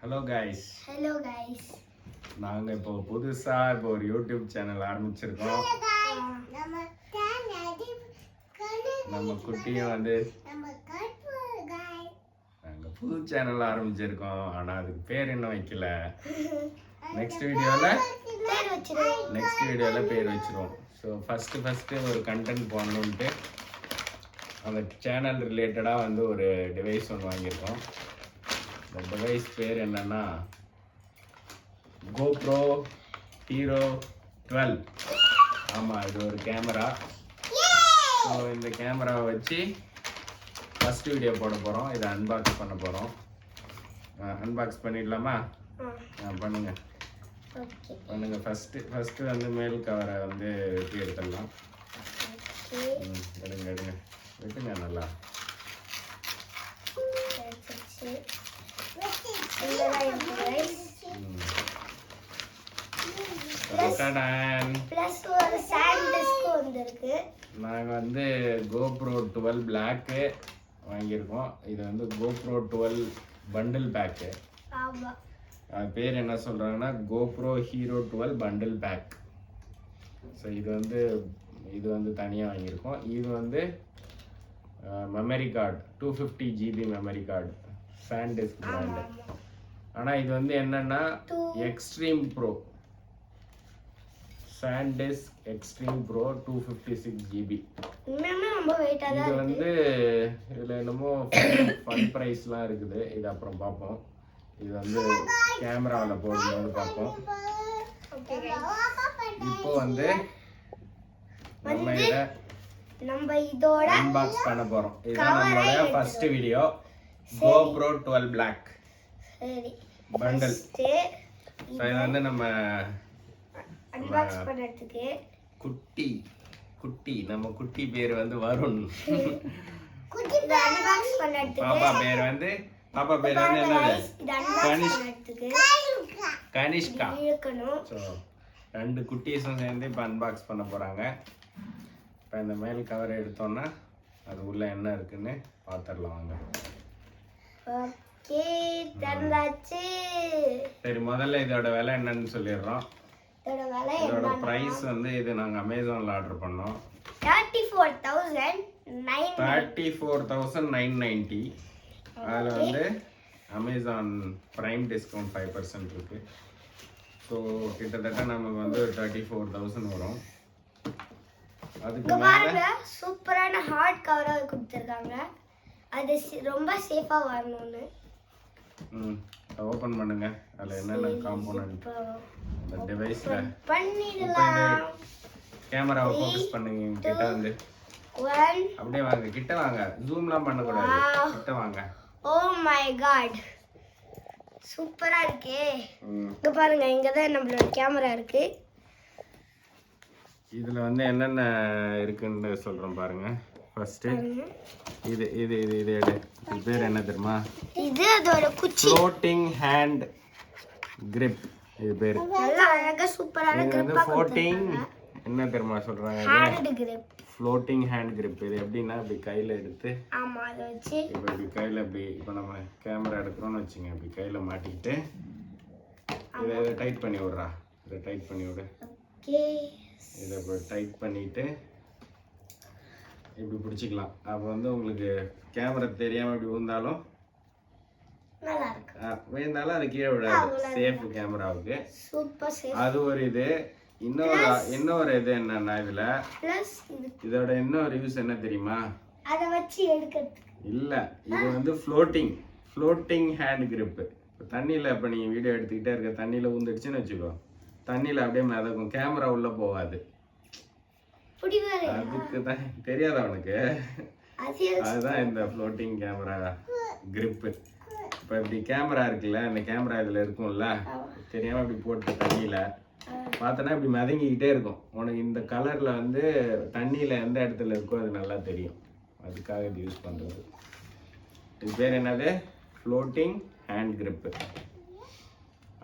Hello guys. நாங்க இப்போ புதுசா ஒரு யூடியூப் சேனல் ஆரம்பிச்சிருக்கோம். நம்ம குட்டியும் வந்து நாங்க புது சேனல் ஆரம்பிச்சிருக்கோம். ஆனா அதுக்கு பேர் இன்னும் வைக்கல. நெக்ஸ்ட் வீடியோல பேர் வச்சிருவோம். ஸோ ஃபர்ஸ்ட் ஒரு கண்டென்ட் போடணுன்ட்டு அந்த சேனல் ரிலேட்டடாக வந்து ஒரு டிவைஸ் ஒன்று வாங்கியிருக்கோம். இந்த டிவைஸ் பேர் என்னன்னா GoPro Hero 12. ஆமாம், இது ஒரு கேமரா. ஸோ இந்த கேமராவை வச்சு ஃபஸ்ட் வீடியோ போட போகிறோம். இதை அன்பாக்ஸ் பண்ண போகிறோம். அன்பாக்ஸ் பண்ணிடலாமா? பண்ணுங்க. ஃபஸ்ட்டு வந்து மேல் கவரை வந்து வெட்டி எடுத்துடலாம். எடுங்க வெட்டுங்க நல்லா. நாங்கள் வந்து GoPro 12 Black வாங்கியிருக்கோம். இது வந்து GoPro 12 பண்டில் பேக்கு. பேர் என்ன சொல்கிறாங்கன்னா GoPro Hero 12 bundle pack. So இது வந்து தனியாக வாங்கியிருக்கோம். இது வந்து memory card 250 GB memory card, SanDisk brand. ஆனால் இது வந்து என்னன்னா extreme pro, SanDisk extreme pro 256 GB. இது வந்து இதில் என்னமோ ஃபன் ப்ரைஸ்லாம் இருக்குது. இது அப்புறம் பார்ப்போம். இது வந்து கேமராவில் போடும்போது பார்ப்போம். இப்போ வந்து நம்ம இதோட அன்பாக்ஸ் பண்ண போறோம். இதுதான் நம்மளோட first video. GoPro 12 Black bundle. இது வந்து நம்ம அன்பாக்ஸ் பண்றதுக்கு குட்டி நம்ம குட்டி பேர் வந்து வருண். பாப்பா பேர் வந்து என்னது? கனிஷ்கா. ஸோ 2 குட்டீஸும் சேர்ந்து இப்போ அன்பாக்ஸ் பண்ண போகிறாங்க. இப்போ இந்த மேல் கவர் எடுத்தோன்னா அது உள்ள என்ன இருக்குன்னு பார்த்துடலாம் வாங்க. சரி, முதல்ல இதோட விலை என்னன்னு சொல்லிடுறோம். இதோட ப்ரைஸ் வந்து இது நாங்கள் அமேசானில் ஆர்டர் பண்ணோம். 34,990. அதில் வந்து அமேசான் ப்ரைம் டிஸ்கவுண்ட் 5% இருக்கு. ஸோ கிட்டத்தட்ட நமக்கு வந்து 34,000 வரும். அதுக்கு மேலே சூப்பரான ஹார்ட் கவராக கொடுத்துருக்காங்க. அது ரொம்ப சேஃபாக வரணும்னு. ஓப்பன் பண்ணுங்க. அதில் என்னென்ன காம்போனன்ட் இந்த டிவைஸில் பண்ணிடலாம். கேமராவை ஃபோக்கஸ் பண்ணுங்க. கிட்ட வந்து அப்படியே வாங்க, கிட்ட வாங்க. ஜூம்லாம் பண்ணக்கூடாது, கிட்ட வாங்க. ஓ மை காட், சூப்பரா இருக்கே. இங்க பாருங்க, இங்க தான் நம்மளோட கேமரா இருக்கு. இதுல வந்து என்னென்ன இருக்குன்னு சொல்றேன் பாருங்க. ஃபர்ஸ்ட் இது எடு. இது பேர் என்ன தெரியுமா? இது அதோட குச்சி, ஃப்ளோட்டிங் ஹேண்ட் கிரிப். இது பேர் நல்லா அழகா சூப்பரான கிரிப். ஃப்ளோட்டிங் என்ன தெரியுமா சொல்றாங்க? Hand grip, floating hand grip. இது எப்படின்னா இப்படி கையில எடுத்து, ஆமா, அதை வச்சு இப்போ இப்படி கையில இப்படி, இப்போ நம்ம கேமரா எடுக்கிறோம்னு வச்சுங்க, இப்படி கையில மாட்டிக்கிட்டு இதை டைட் பண்ணி விடுறா. இதை டைட் பண்ணி விடு. ஓகே, இதை இப்போ டைட் பண்ணிட்டு இப்படி பிடிச்சிக்கலாம். அப்போ வந்து உங்களுக்கு கேமரா தெரியாமல் இப்படி விழுந்தாலும் நல்லா இருக்கு. விழுந்தாலும் அது கீழே விடாது. சேஃப் கேமராவுக்கு. Super safe. அது ஒரு இது. இன்னொரு இது என்னன்னா இதோட இன்னொரு யூஸ் என்ன தெரியுமா? அதை வச்சு எடுக்கிறது இல்ல, இது வந்து ஃப்ளோட்டிங் ஹேண்ட் கிரிப். இப்போ தண்ணியில் இப்போ நீங்கள் வீடியோ எடுத்துக்கிட்டே இருக்க, தண்ணியில் ஊந்துடுச்சுன்னு வச்சுக்கோ, தண்ணியில் அப்படியே மிதக்கும், கேமரா உள்ள போகாது. அதுக்கு தான் தெரியாத அவனுக்கு. அதுதான் இந்த ஃப்ளோட்டிங் கேமரா கிரிப்பு. இப்போ இப்படி கேமரா இருக்குல்ல, இந்த கேமரா இதில் இருக்கும்ல, தெரியாமல் இப்படி போட்டு தண்ணியில் பார்த்தோன்னா இப்படி மிதங்கிக்கிட்டே இருக்கும். உனக்கு இந்த கலரில் வந்து தண்ணியில் எந்த இடத்துல இருக்கோ அது நல்லா தெரியும். அதுக்காக இது யூஸ் பண்ணுறது. இது பேர் என்னது? Floating hand grip.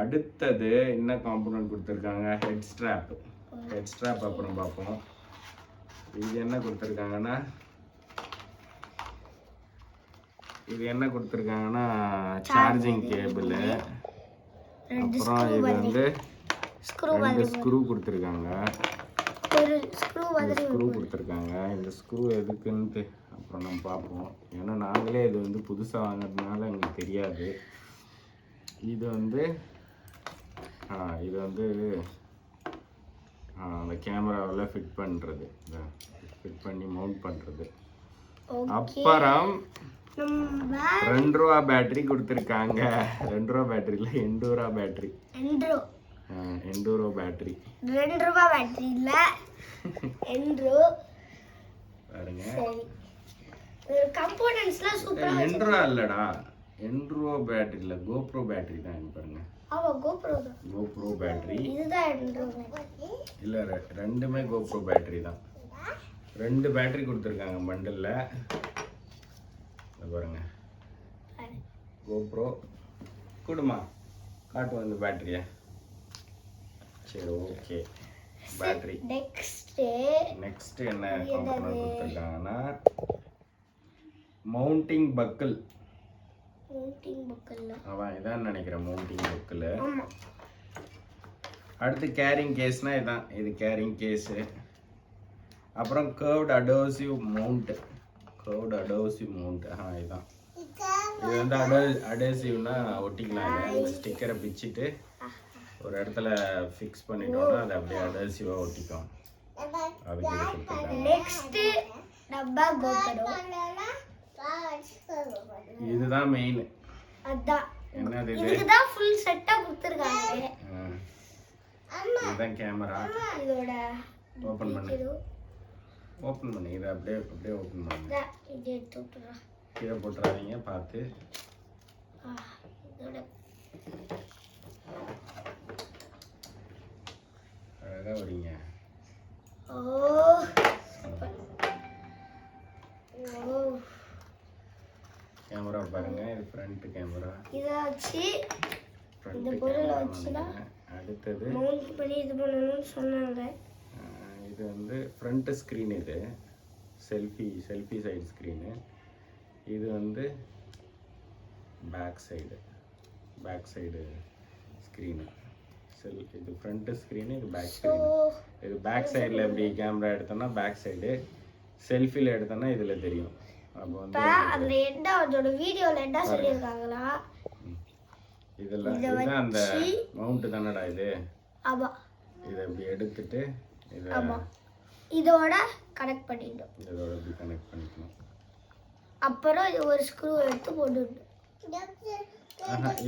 அடுத்தது என்ன காம்போனன்ட் கொடுத்துருக்காங்க? ஹெட் ஸ்ட்ராப் அப்புறம் பார்ப்போம். இது என்ன கொடுத்துருக்காங்கன்னா சார்ஜிங் கேபிள். அப்புறம் இது வந்து ஸ்க்ரூ ரெண்டு ஸ்க்ரூ கொடுத்துருக்காங்க. ஒரு ஸ்க்ரூ ஸ்க்ரூ கொடுத்துருக்காங்க. இந்த ஸ்க்ரூ எதுக்குன்ட்டு அப்புறம் நம்ம பார்ப்போம். ஏன்னா நாங்களே இது வந்து புதுசாக வாங்குறதுனால எங்களுக்கு தெரியாது. இது வந்து அந்த கேமராவில் ஃபிட் பண்ணுறது, ஃபிட் பண்ணி மவுண்ட் பண்ணுறது. அப்புறம் 2 ரூபா பேட்டரி கொடுத்துருக்காங்க. 2 ரூபா பேட்டரியில் எண்டூரா பேட்டரி. எண்டூரோ பேட்டரி 2 ரூபா பேட்டரி இல்ல எண்டூரோ பாருங்க. கம்போனன்ட்ஸ்லாம் சூப்பரா எண்டூரா இல்லடா, எண்டூரோ பேட்டரி இல்ல, கோப்ரோ பேட்டரி தான். இங்க பாருங்க, கோப்ரோ பேட்டரி. இதுதான் எண்டூரோ பேட்டரி இல்ல, ரெண்டுமே கோப்ரோ பேட்டரி தான். 2 பேட்டரி கொடுத்துருக்காங்க பண்டல்ல. பாருங்க, கோப்ரோ குடுமா காட்டு வந்து பேட்டரியா. சரி, ஓகே. பேட்டரி நெக்ஸ்ட் என்ன காம்பனன்ட் கொடுத்துருக்காங்கன்னா மவுண்டிங் பக்கிள். அவன் இதான் நினைக்கிறேன், மவுண்டிங் பக்கிள். அடுத்து கேரிங் கேஸ்னா இதான், இது கேரிங் கேஸு. அப்புறம் கர்வ்டு அடோசிவ் மவுண்ட். இதுதான். இது வந்து அடோசிவ்னா ஒட்டிக்கலாம். இந்த ஸ்டிக்கரை பிச்சுட்டு ஒரு இடத்துல ஃபிக்ஸ் பண்ணிட்டோம்னா அது அப்படியே அடோசிவாக ஒட்டிக்கும். அதுக்கு இது கொடுத்துருக்காங்க. நெக்ஸ்ட் டப்பா கோப்ரோ. இதுதான் மெயின். அதான் என்னது இது? இதுக்கு தான் ஃபுல் செட்டா கொடுத்திருக்காங்க. இதுதான் கேமரா. இதோட ஓபன் பண்ணு. இதை அப்படியே ஓபன் பண்ணுங்க. இது எடுத்து விட்டுறா. கீழே போட்டுறாதீங்க, பார்த்து. இதோட அழகா வரீங்க. கேமரா பாருங்க, இது ஃப்ரண்ட் கேமரா. இத வச்சு இந்த பொருளை வச்சுனா அடுத்தது மவுண்ட் பண்ணி இது பண்ணனும்னு சொன்னாங்க. இது வந்து ஃப்ரண்ட் ஸ்கிரீன். இது செல்ஃபி சைடு ஸ்கிரீன். இது வந்து பேக் சைடு ஸ்கிரீன். இது ஃப்ரண்ட் ஸ்கிரீன், இது பேக் ஸ்கிரீன். இது பேக் சைடில் எப்படி கேமரா எடுத்தோம்னா பேக் சைடு, செல்ஃபியில் எடுத்தோம்னா இதில் தெரியும். அப்போ வந்து அந்த எண்டா அதோட வீடியோல எண்டா சொல்லிருக்காங்களா? இதுதான் அந்த மவுண்ட் தானடா இது. ஆமா. இதை இப்படி எடுத்துட்டு இதோட கனெக்ட் பண்ணிடணும். இதோட இப்படி கனெக்ட் பண்ணிக்கணும். அப்புறம் இது ஒரு ஸ்க்ரூ எடுத்து போட்டுடணும்.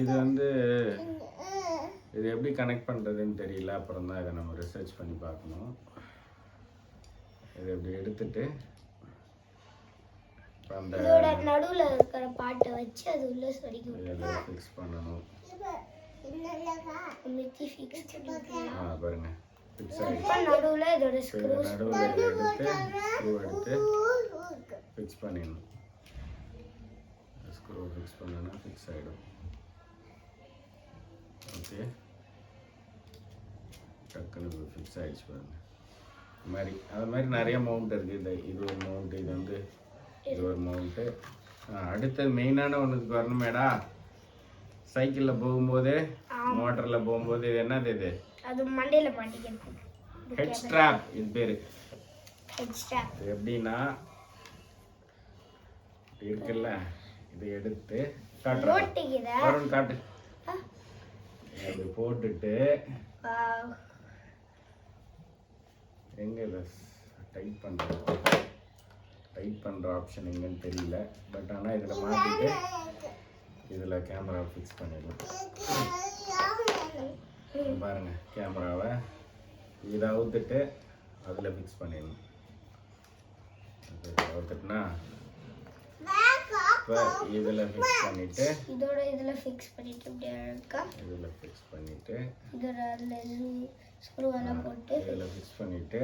இது வந்து இது எப்படி கனெக்ட் பண்ணுறதுன்னு தெரியல. அப்புறம் தான் இதை நம்ம ரிசர்ச் பண்ணி பார்க்கணும். இதை இப்படி எடுத்துட்டு அந்த இதோட நடுவுல இருக்கிற பாட்டை வச்சு அது உள்ள சொருகி இதெல்லாம் ஃபிக்ஸ் பண்ணணும். பாருங்க, ஃபிக்ஸ் ஆயிடுச்சு. நடுவுல இதோட ஸ்க்ரூ எடுத்து ஃபிக்ஸ் பண்ணிடணும். ஸ்க்ரூ ஃபிக்ஸ் பண்ணனா ஃபிக்ஸ் ஆகிடும். ஓகே, டக்குன்னு ஃபிக்ஸ் ஆகிடுச்சு பாருங்க. அது மாதிரி நிறைய மவுண்ட் இருக்குது. இது ஒரு மவுண்ட், இது ஒரு மவுண்ட்டு. அடுத்தது மெயினான ஒன்றுக்கு வரணுமேடா. சைக்கிளில் போகும்போது, மோட்டரில் போகும்போது இது என்னது? இது அது மண்டையில் மாட்டிக்கிறது. Head strap. இது பேர் ஹெட் ஸ்ட்ராப். இது எப்படின்னா இருக்குல்ல, இதை எடுத்து காட்டுறேன். காட்டு. இது போட்டுட்டு எங்கே இதை டைட் பண்ணுற ஆப்ஷன் எங்கன்னு தெரியல. பட் ஆனால் இதில் மாட்டிட்டு இதில் கேமரா ஃபிக்ஸ் பண்ணிடலாம். பாருங்க, கேமராவை இதை அவுத்துட்டு அதில் ஃபிக்ஸ் பண்ணிடணும். அவுத்துட்டுனா இப்போ இதில் ஃபிக்ஸ் பண்ணிவிட்டு இதில் ஃபிக்ஸ் பண்ணிவிட்டு இப்படி அழகா இதில் ஃபிக்ஸ் பண்ணிவிட்டு இதோட அதில் ஸ்க்ரூவெல்லாம் போட்டு இதில் ஃபிக்ஸ் பண்ணிவிட்டு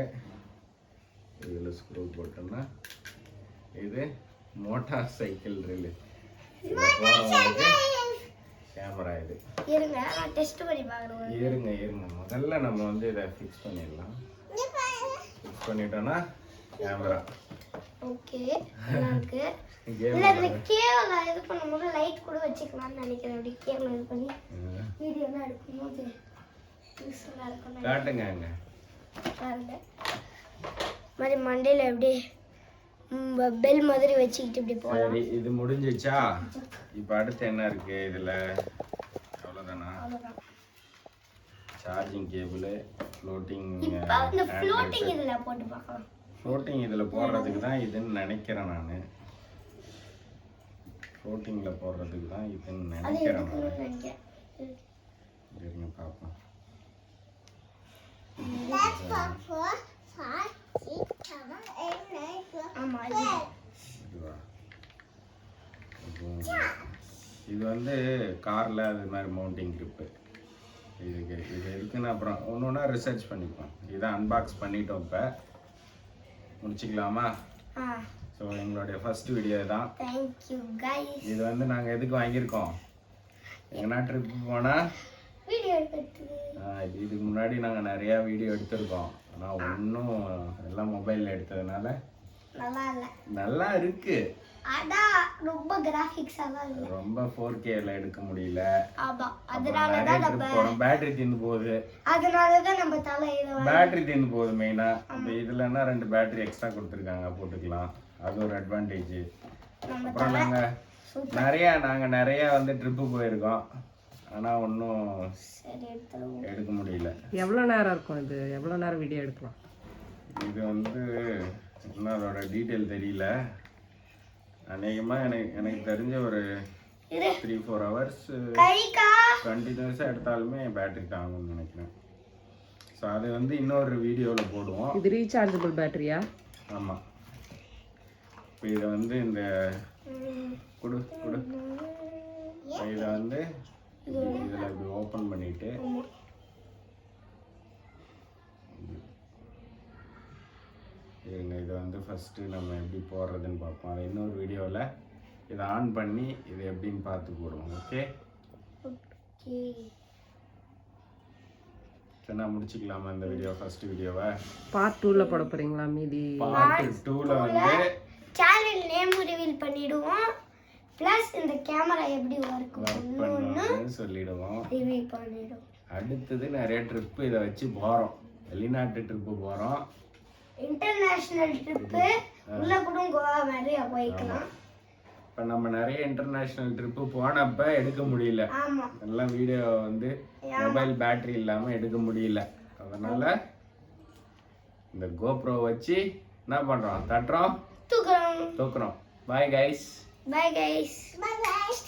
இதில் ஸ்க்ரூ போட்டோம்னா இது மோட்டார் சைக்கிள் ரில். கேமரா இது. இருங்க, நான் டெஸ்ட் பண்ணி பார்க்குறேன். இருங்க முதல்ல நம்ம வந்து இதை ஃபிக்ஸ் பண்ணிடலாம். ஃபிக்ஸ் பண்ணிட்டோம்னா கேமரா ஓகே நல்லா இருக்கு. கேம் இல்ல இந்த கேவல இது பண்ணும்போது லைட் கூட வச்சுக்கலாம்னு நினைக்கிறேன். அப்படி கேவல இது பண்ணி வீடியோலாம் எடுக்கும்போது யூஸ்ஃபுல்லா இருக்கும். காட்டுங்க அங்க பாருங்க மாதிரி மண்டையில எப்படி பெல் மாதிரி வச்சுக்கிட்டு இப்படி போகலாம். சரி இது முடிஞ்சிச்சா? இப்போ அடுத்து என்ன இருக்கு இதுல? அவ்வளோதானா? அவ்வளவுதான். சார்ஜிங் கேபிள், ஃப்ளோட்டிங் இப்போ இந்த ஃப்ளோட்டிங் இதுல போட்டு பார்க்கலாம். ஃப்ளோட்டிங் இதில் போடுறதுக்கு தான் இதுன்னு நினைக்கிறேன் நான். ஃப்ளோட்டிங்கில் போடுறதுக்கு தான் இதுன்னு அது நினைக்கிறேன் எடுக்கணும்னு நான். நினைக்கிறேன். இருங்க பார்ப்போம். ஆமா இதுவா? இது வந்து காரில் அது மாதிரி மவுண்டிங் கிரிப்பு. இது இருக்குன்னு அப்புறம் ஒன்று ஒன்றா ரிசர்ச் பண்ணிப்போம். இதை அன்பாக்ஸ் பண்ணிட்டோம். இப்போ முடிச்சுக்கலாமா? ஸோ எங்களுடைய ஃபர்ஸ்ட் வீடியோ தான். Thank you guys. இது வந்து நாங்கள் எதுக்கு வாங்கியிருக்கோம்? எங்கன்னா ட்ரிப்பு போனால் வீடியோ எடுத்து இதுக்கு முன்னாடி நாங்கள் நிறையா வீடியோ எடுத்திருக்கோம். ஆனால் ஒன்றும் எல்லாம் மொபைலில் எடுத்ததுனால நல்லா இல்லை. நல்லா இருக்கு. அதான் ரொம்ப கிராஃபிக்ஸாலாம் இல்லை. ரொம்ப 4Kல எடுக்க முடியல. ஆமா அதனால தான் நம்ம பேட்டரி தீர்ந்து போகுது. அதனால தான் நம்ம தலை இதை பேட்டரி தீர்ந்து போகுது மெயினா. இப்போ இதுலன்னா 2 பேட்டரி எக்ஸ்ட்ரா கொடுத்துருக்காங்க, போட்டுக்கலாம். அது ஒரு அட்வான்டேஜ். நம்ம அப்புறம் நாங்கள் நிறைய வந்து ட்ரிப்பு போயிருக்கோம். ஆனால் ஒன்றும் சரி எடுத்துருவோம். எடுக்க முடியல. எவ்வளோ நேரம் இருக்கும் இது? எவ்வளோ நேரம் வீடியோ எடுக்கலாம்? இது வந்து இன்னும் அதோட டீட்டெயில் தெரியல. அநேகமாக எனக்கு தெரிஞ்ச ஒரு 3-4 ஹவர்ஸ் கைக்கா கண்டினியூஸாக எடுத்தாலுமே பேட்டரி தாங்கும்னு நினைக்கிறேன். ஸோ அது வந்து இன்னொரு வீடியோவில் போடுவோம். இது ரீசார்ஜபிள் பேட்டரியா? ஆமாம். இப்போ இதை வந்து இந்த கொடு இதை வந்து இதில் இப்படி ஓப்பன் பண்ணிட்டு இருங்க. இதை வந்து ஃபஸ்ட்டு நம்ம எப்படி போடுறதுன்னு பார்ப்போம். அதை இன்னொரு வீடியோவில் இதை ஆன் பண்ணி இது எப்படின்னு பார்த்து போடுவோம். ஓகே ஓகே சரி முடிச்சுக்கலாமா இந்த வீடியோ? ஃபர்ஸ்ட் வீடியோவை பார்ட் 2ல போட போறீங்களா? மீதி பார்ட் 2ல வந்து சேனல் நேம் ரிவீல் பண்ணிடுவோம். ப்ளஸ் இந்த கேமரா எப்படி ஒர்க் பண்ணுன்னு சொல்லிடுவோம். ரிவீல் பண்ணிடுவோம். அடுத்தது நிறைய ட்ரிப்பு இதை வச்சு போகிறோம். வெளிநாட்டு ட்ரிப்பு போகிறோம். இன்டர்நேஷனல் ட்ரிப்பு உள்ள கூட கோவா மாதிரி போய்க்கலாம். இப்போ நம்ம நிறைய இன்டர்நேஷ்னல் ட்ரிப்பு போனப்ப எடுக்க முடியல. ஆமா எல்லாம் வீடியோ வந்து மொபைல் பேட்டரி இல்லாமல் எடுக்க முடியல. அதனால இந்த கோப்ரோ வச்சு என்ன பண்ணுறோம்? தட்டுறோம், தூக்குறோம். Bye guys. Bye guys. Bye guys.